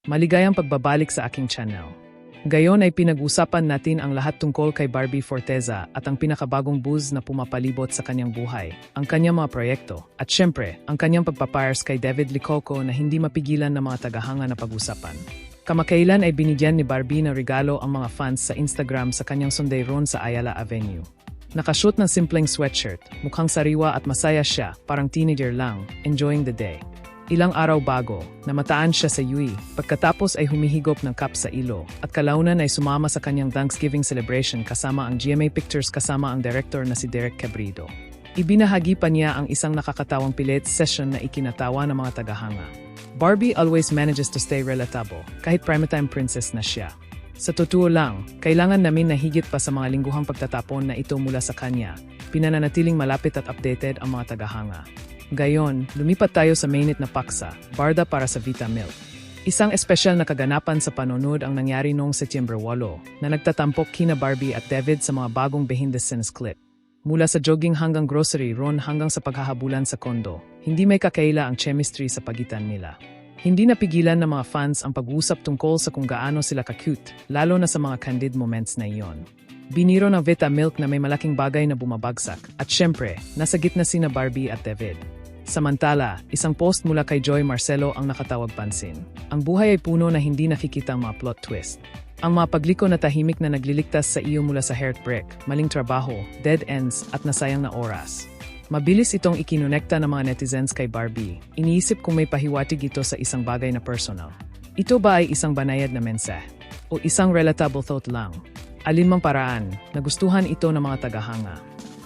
Maligayang pagbabalik sa aking channel. Gayon ay pinag-usapan natin ang lahat tungkol kay Barbie Forteza at ang pinakabagong buzz na pumapalibot sa kanyang buhay, ang kanyang mga proyekto, at syempre, ang kanyang pagpapairs kay David Licoco na hindi mapigilan ng mga tagahanga na pag-usapan. Kamakailan ay binigyan ni Barbie ng regalo ang mga fans sa Instagram sa kanyang Sunday ron sa Ayala Avenue. Nakashoot ng simpleng sweatshirt, mukhang sariwa at masaya siya, parang teenager lang, enjoying the day. Ilang araw bago, namataan siya sa UE, pagkatapos ay humihigop ng cup sa ilo, at kalaunan ay sumama sa kanyang Thanksgiving celebration kasama ang GMA Pictures kasama ang director na si Derek Cabrido. Ibinahagi pa niya ang isang nakakatawang pilit session na ikinatawa ng mga tagahanga. Barbie always manages to stay relatable, kahit primetime princess na siya. Sa totoo lang, kailangan namin na higit pa sa mga lingguhang pagtatapon na ito mula sa kanya, pinananatiling malapit at updated ang mga tagahanga. Gayon, lumipat tayo sa mainit na paksa, Barda para sa Vita Milk. Isang espesyal na kaganapan sa panonood ang nangyari noong Setyembre 8 na nagtatampok kina Barbie at David sa mga bagong behind-the-scenes clip. Mula sa jogging hanggang grocery ron hanggang sa paghahabulan sa kondo, hindi may kakaila ang chemistry sa pagitan nila. Hindi napigilan ng mga fans ang pag-uusap tungkol sa kung gaano sila ka-cute, lalo na sa mga candid moments na iyon. Biniro ng Vita Milk na may malaking bagay na bumabagsak, at syempre, nasa gitna sina Barbie at David. Samantala, isang post mula kay Joy Marcelo ang nakatawag pansin. Ang buhay ay puno na hindi nakikita ang mga plot twist. Ang mga pagliko na tahimik na nagliligtas sa iyo mula sa heartbreak, maling trabaho, dead ends at nasayang na oras. Mabilis itong ikinonekta ng mga netizens kay Barbie. Iniisip kung may pahiwatig ito sa isang bagay na personal. Ito ba ay isang banayad na mensahe? O isang relatable thought lang? Alinmang paraan, nagustuhan ito ng mga tagahanga.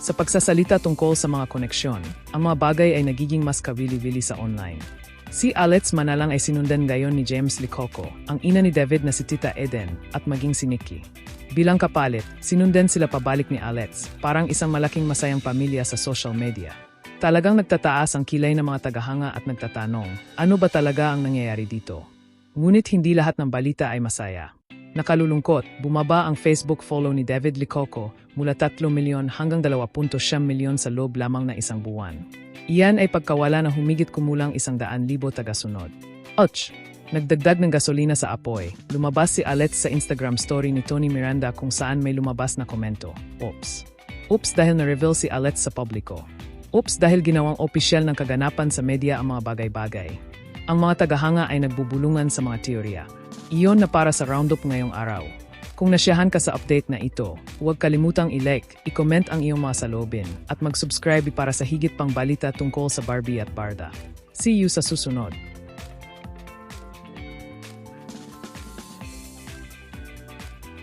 Sa pagsasalita tungkol sa mga koneksyon, ang mga bagay ay nagiging mas kawili-wili sa online. Si Alex Manalang ay sinundan gayon ni James Licoco, ang ina ni David na si Tita Eden, at maging si Nikki. Bilang kapalit, sinundan sila pabalik ni Alex, parang isang malaking masayang pamilya sa social media. Talagang nagtataas ang kilay ng mga tagahanga at nagtatanong, ano ba talaga ang nangyayari dito? Ngunit hindi lahat ng balita ay masaya. Nakalulungkot, bumaba ang Facebook follow ni David Licoco mula 3 milyon hanggang 2.7 milyon sa loob lamang na isang buwan. Iyan ay pagkawala ng humigit kumulang 100,000 tagasunod. Nagdagdag ng gasolina sa apoy, lumabas si Alex sa Instagram story ni Tony Miranda kung saan may lumabas na komento, Oops dahil na-reveal si Alex sa publiko. Oops dahil ginawang opisyal ng kaganapan sa media ang mga bagay-bagay. Ang mga tagahanga ay nagbubulungan sa mga teorya. Iyon na para sa roundup ngayong araw. Kung nasyahan ka sa update na ito, huwag kalimutang i-like, i-comment ang iyong mga saloobin, at mag-subscribe para sa higit pang balita tungkol sa Barbie at Barda. See you sa susunod.